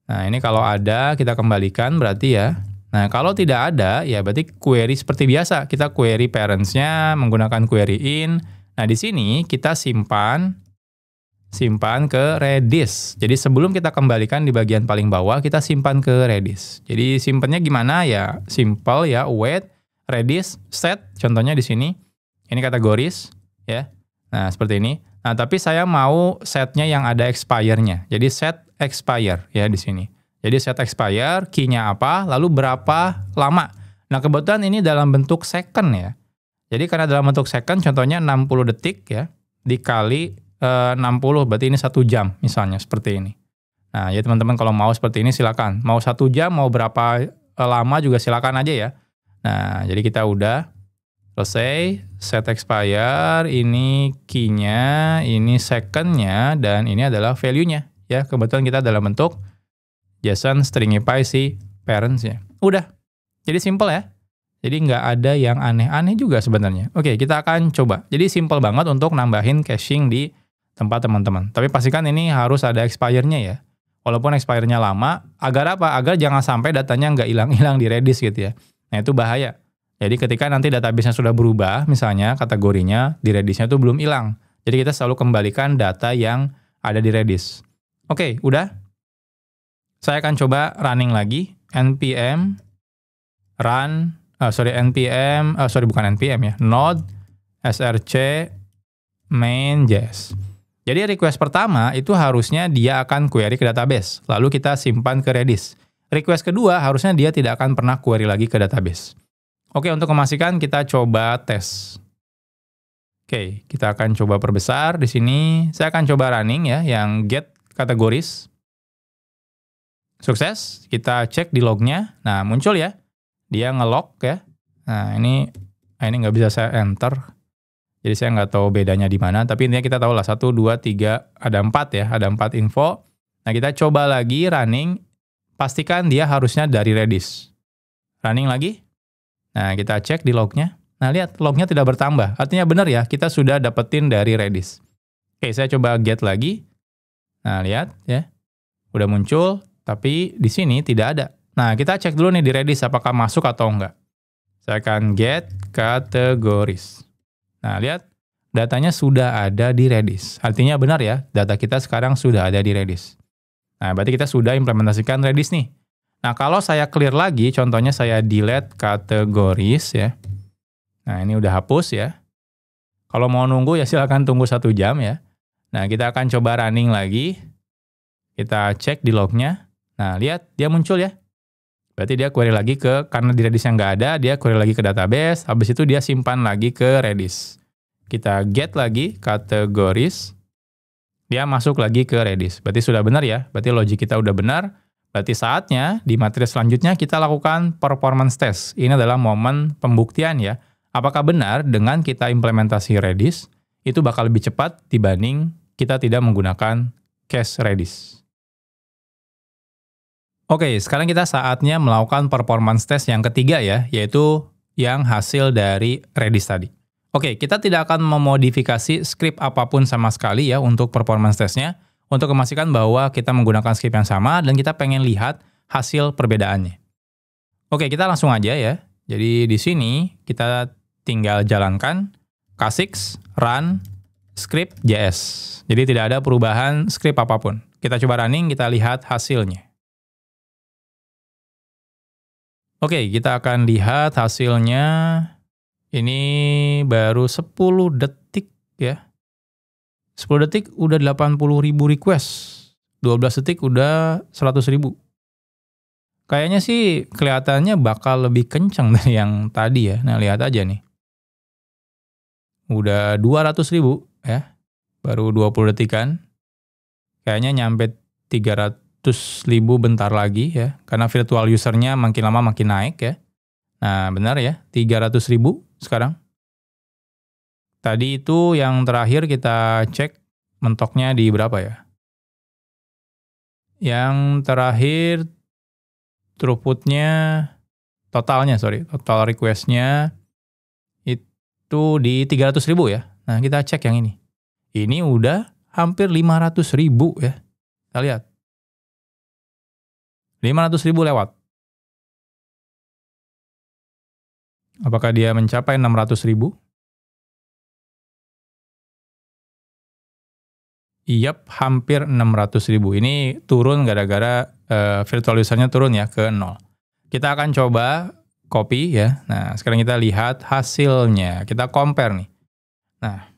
Nah, ini kalau ada kita kembalikan berarti ya. Nah, kalau tidak ada, ya berarti query seperti biasa. Kita query parents-nya menggunakan query in. Nah, di sini kita simpan ke Redis. Jadi sebelum kita kembalikan di bagian paling bawah, kita simpan ke Redis. Jadi simpannya gimana? Ya simple ya, await Redis set. Contohnya di sini. Ini kategoris ya. Nah, seperti ini. Nah, tapi saya mau setnya yang ada expire-nya. Jadi set expire ya di sini. Jadi set expire, key-nya apa, lalu berapa lama. Nah, kebetulan ini dalam bentuk second ya. Jadi karena dalam bentuk second, contohnya 60 detik ya, dikali 60, berarti ini 1 jam misalnya, seperti ini. Nah, ya teman-teman kalau mau seperti ini silakan. Mau 1 jam, mau berapa lama juga silakan aja ya. Nah, jadi kita udah selesai, set expire, ini key-nya, ini second-nya, dan ini adalah value-nya. Ya, kebetulan kita dalam bentuk JSON stringify si parents-nya. Udah. Jadi simple ya. Jadi nggak ada yang aneh-aneh juga sebenarnya. Oke, kita akan coba. Jadi simple banget untuk nambahin caching di tempat teman-teman. Tapi pastikan ini harus ada expire-nya ya. Walaupun expire-nya lama, agar apa? Agar jangan sampai datanya nggak hilang-hilang di Redis gitu ya. Nah, itu bahaya. Jadi ketika nanti database-nya sudah berubah, misalnya kategorinya di Redis-nya itu belum hilang. Jadi kita selalu kembalikan data yang ada di Redis. Oke, udah. Saya akan coba running lagi, npm node src main.js. Jadi request pertama itu harusnya dia akan query ke database, lalu kita simpan ke Redis. Request kedua harusnya dia tidak akan pernah query lagi ke database. Oke, untuk memastikan kita coba tes. Oke, kita akan coba perbesar di sini. Saya akan coba running ya, yang get kategoris. Sukses, kita cek di lognya. Nah, muncul ya. Dia nge-log ya. Nah, ini nggak bisa saya enter. Jadi saya nggak tahu bedanya di mana. Tapi intinya kita tahu lah, 1, 2, 3, ada 4 ya. Ada 4 info. Nah, kita coba lagi running. Pastikan dia harusnya dari Redis. Running lagi. Nah, kita cek di lognya. Nah, lihat, lognya tidak bertambah. Artinya benar ya, kita sudah dapetin dari Redis. Oke, saya coba get lagi. Nah, lihat ya. Udah muncul. Tapi di sini tidak ada. Nah, kita cek dulu nih di Redis apakah masuk atau enggak. Saya akan get kategoris. Nah, lihat datanya sudah ada di Redis. Artinya benar ya, data kita sekarang sudah ada di Redis. Nah, berarti kita sudah implementasikan Redis nih. Nah, kalau saya clear lagi, contohnya saya delete kategoris ya. Nah, ini udah hapus ya. Kalau mau nunggu ya silakan tunggu 1 jam ya. Nah, kita akan coba running lagi. Kita cek di lognya. Nah, lihat, dia muncul ya. Berarti dia query lagi karena di Redis yang nggak ada, dia query lagi ke database, habis itu dia simpan lagi ke Redis. Kita get lagi kategoris, dia masuk lagi ke Redis. Berarti sudah benar ya, berarti logik kita udah benar. Berarti saatnya di materi selanjutnya kita lakukan performance test. Ini adalah momen pembuktian ya. Apakah benar dengan kita implementasi Redis, itu bakal lebih cepat dibanding kita tidak menggunakan case Redis. Oke, sekarang kita saatnya melakukan performance test yang ketiga ya, yaitu yang hasil dari Redis tadi. Oke, kita tidak akan memodifikasi script apapun sama sekali ya untuk performance testnya, untuk memastikan bahwa kita menggunakan script yang sama dan kita pengen lihat hasil perbedaannya. Oke, kita langsung aja ya. Jadi di sini kita tinggal jalankan K6 run script.js. Jadi tidak ada perubahan script apapun. Kita coba running, kita lihat hasilnya. Oke, kita akan lihat hasilnya. Ini baru 10 detik ya. 10 detik udah 80.000 request. 12 detik udah 100.000. Kayaknya sih kelihatannya bakal lebih kenceng dari yang tadi ya. Nah, lihat aja nih. Udah 200.000 ya. Baru 20 detikan. Kayaknya nyampe 300.000 bentar lagi ya. Karena virtual usernya makin lama makin naik ya. Nah, benar ya. 300.000 sekarang. Tadi itu yang terakhir kita cek mentoknya di berapa ya? Yang terakhir throughput-nya, total request-nya itu di 300.000 ya. Nah, kita cek yang ini. Ini udah hampir 500.000 ya. Kita lihat. 500.000 lewat. Apakah dia mencapai 600.000? Yap, hampir 600.000. Ini turun gara-gara virtual user-nya turun ya ke 0. Kita akan coba copy ya. Nah, sekarang kita lihat hasilnya. Kita compare nih. Nah,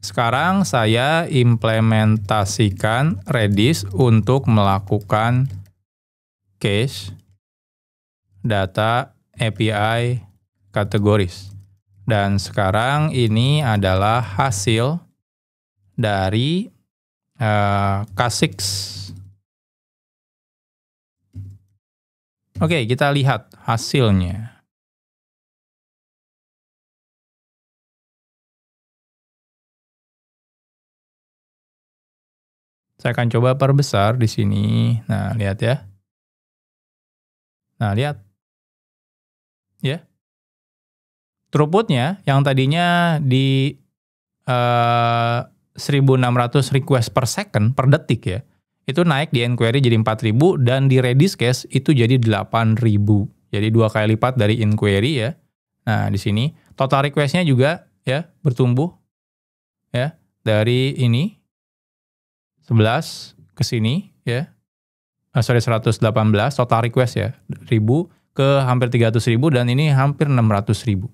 sekarang saya implementasikan Redis untuk melakukan cache data API kategoris. Dan sekarang ini adalah hasil dari K6. Oke, kita lihat hasilnya. Saya akan coba perbesar di sini. Nah, lihat ya. Nah, lihat. Ya. Throughput-nya yang tadinya di 1.600 request per second per detik ya. Itu naik di inquiry jadi 4.000 dan di Redis case itu jadi 8.000. Jadi 2 kali lipat dari inquiry ya. Nah, di sini total request-nya juga ya bertumbuh ya dari ini 11 ke sini ya. 118 total request ya. 1.000 ke hampir 300.000 dan ini hampir 600.000.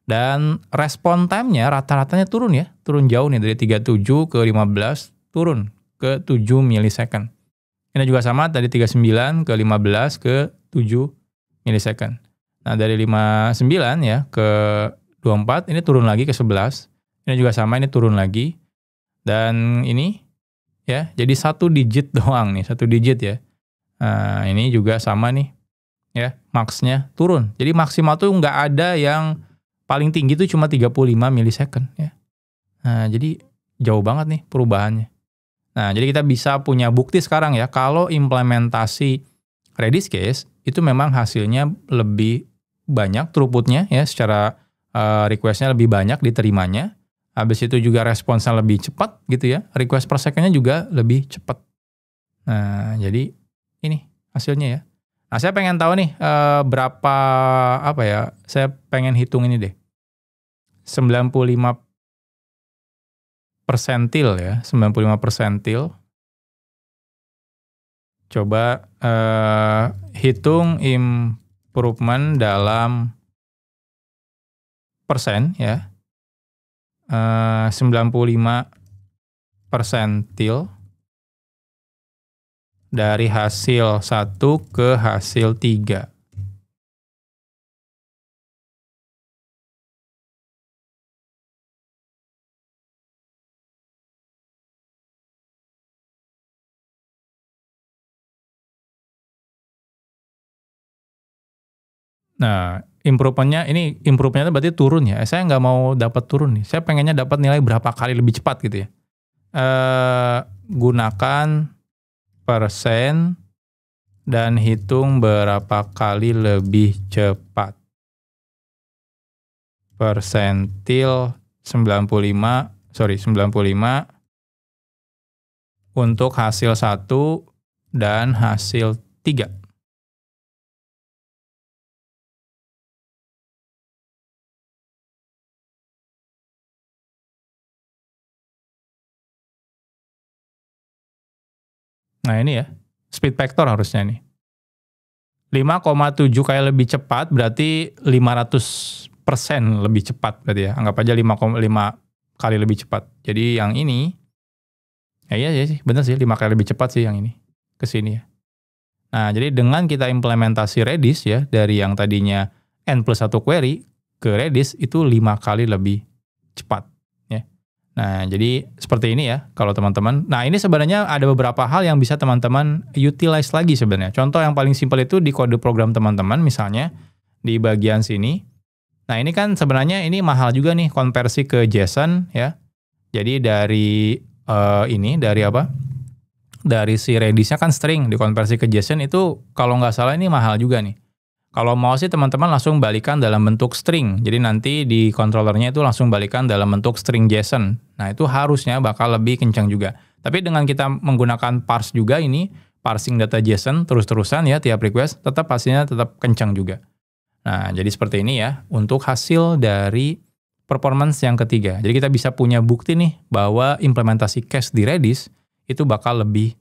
Dan respon time-nya rata-ratanya turun ya. Turun jauh nih dari 37 ke 15 turun ke 7 milisecond. Ini juga sama tadi 39 ke 15 ke 7 milisecond. Nah, dari 59 ya ke 24 ini turun lagi ke 11. Ini juga sama, ini turun lagi. Dan ini ya, jadi 1 digit doang nih, 1 digit ya. Nah, ini juga sama nih. Ya, max-nya turun. Jadi maksimal tuh nggak ada yang paling tinggi tuh cuma 35 milisecond ya. Nah, jadi jauh banget nih perubahannya. Nah, jadi kita bisa punya bukti sekarang ya, kalau implementasi Redis case, itu memang hasilnya lebih banyak throughput-nya ya, secara request-nya lebih banyak diterimanya. Habis itu juga responsnya lebih cepat gitu ya, request per second-nya juga lebih cepat. Nah, jadi ini hasilnya ya. Nah, saya pengen tahu nih berapa apa ya, saya pengen hitung ini deh. 95 persentil ya, 95 persentil. Coba hitung improvement dalam persen ya. 95 persentil dari hasil 1 ke hasil 3. Nah, improve-nya itu berarti turun ya. Saya nggak mau dapat turun nih. Saya pengennya dapat nilai berapa kali lebih cepat gitu ya. Gunakan persen dan hitung berapa kali lebih cepat. Persentil 95 untuk hasil 1 dan hasil 3. Nah ini ya, speed factor harusnya nih. 5,7 kali lebih cepat berarti 500% lebih cepat berarti ya. Anggap aja 5,5 kali lebih cepat. Jadi yang ini, iya sih, bener sih 5 kali lebih cepat sih yang ini, ke sini ya. Nah, jadi dengan kita implementasi Redis ya, dari yang tadinya N+1 query ke Redis itu 5 kali lebih cepat. Nah, jadi seperti ini ya kalau teman-teman. Nah, ini sebenarnya ada beberapa hal yang bisa teman-teman utilize lagi sebenarnya. Contoh yang paling simpel itu di kode program teman-teman, misalnya di bagian sini. Nah, ini kan sebenarnya ini mahal juga nih konversi ke JSON ya. Jadi dari dari apa? Dari si Redis-nya kan string, dikonversi ke JSON itu kalau nggak salah ini mahal juga nih. Kalau mau sih teman-teman langsung balikan dalam bentuk string. Jadi nanti di controllernya itu langsung balikan dalam bentuk string JSON. Nah itu harusnya bakal lebih kencang juga. Tapi dengan kita menggunakan parse juga ini, parsing data JSON terus-terusan ya tiap request, tetap hasilnya tetap kencang juga. Nah jadi seperti ini ya untuk hasil dari performance yang ketiga. Jadi kita bisa punya bukti nih bahwa implementasi cache di Redis itu bakal lebih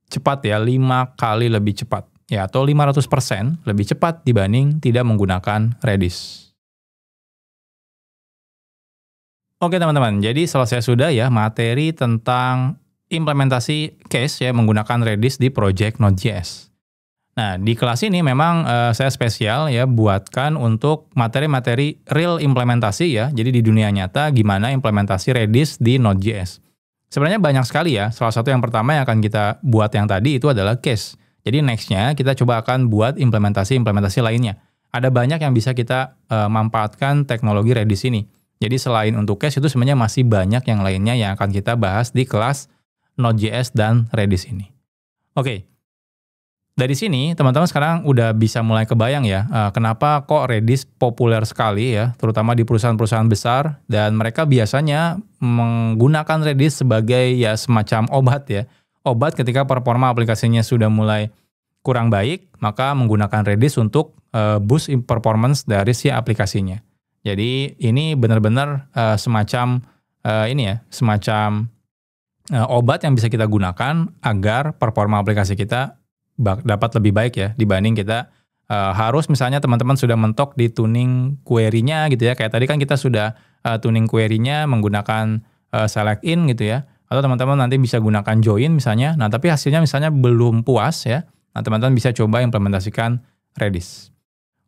cepat ya, 5 kali lebih cepat. Ya, atau 500% lebih cepat dibanding tidak menggunakan Redis. Oke teman-teman, jadi selesai sudah ya materi tentang implementasi cache ya menggunakan Redis di project Node.js. Nah, di kelas ini memang saya spesial ya buatkan untuk materi-materi real implementasi ya. Jadi di dunia nyata gimana implementasi Redis di Node.js. Sebenarnya banyak sekali ya. Salah satu yang pertama yang akan kita buat yang tadi itu adalah cache. Jadi next-nya kita coba akan buat implementasi-implementasi lainnya. Ada banyak yang bisa kita manfaatkan teknologi Redis ini. Jadi selain untuk cache itu sebenarnya masih banyak yang lainnya yang akan kita bahas di kelas Node.js dan Redis ini. Oke, dari sini teman-teman sekarang udah bisa mulai kebayang ya kenapa kok Redis populer sekali ya, terutama di perusahaan-perusahaan besar dan mereka biasanya menggunakan Redis sebagai ya semacam obat ya. Obat ketika performa aplikasinya sudah mulai kurang baik, maka menggunakan Redis untuk boost performance dari si aplikasinya. Jadi ini benar-benar semacam semacam obat yang bisa kita gunakan agar performa aplikasi kita dapat lebih baik ya dibanding kita harus misalnya teman-teman sudah mentok di tuning query-nya gitu ya. Kayak tadi kan kita sudah tuning query-nya menggunakan select in gitu ya. Atau teman-teman nanti bisa gunakan join misalnya. Nah, tapi hasilnya misalnya belum puas ya. Nah, teman-teman bisa coba implementasikan Redis.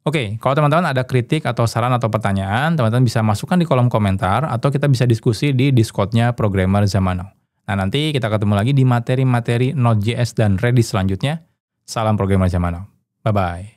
Oke, kalau teman-teman ada kritik atau saran atau pertanyaan, teman-teman bisa masukkan di kolom komentar atau kita bisa diskusi di Discord-nya Programmer Zaman Now. Nah, nanti kita ketemu lagi di materi-materi Node.js dan Redis selanjutnya. Salam Programmer Zaman Now. Bye-bye.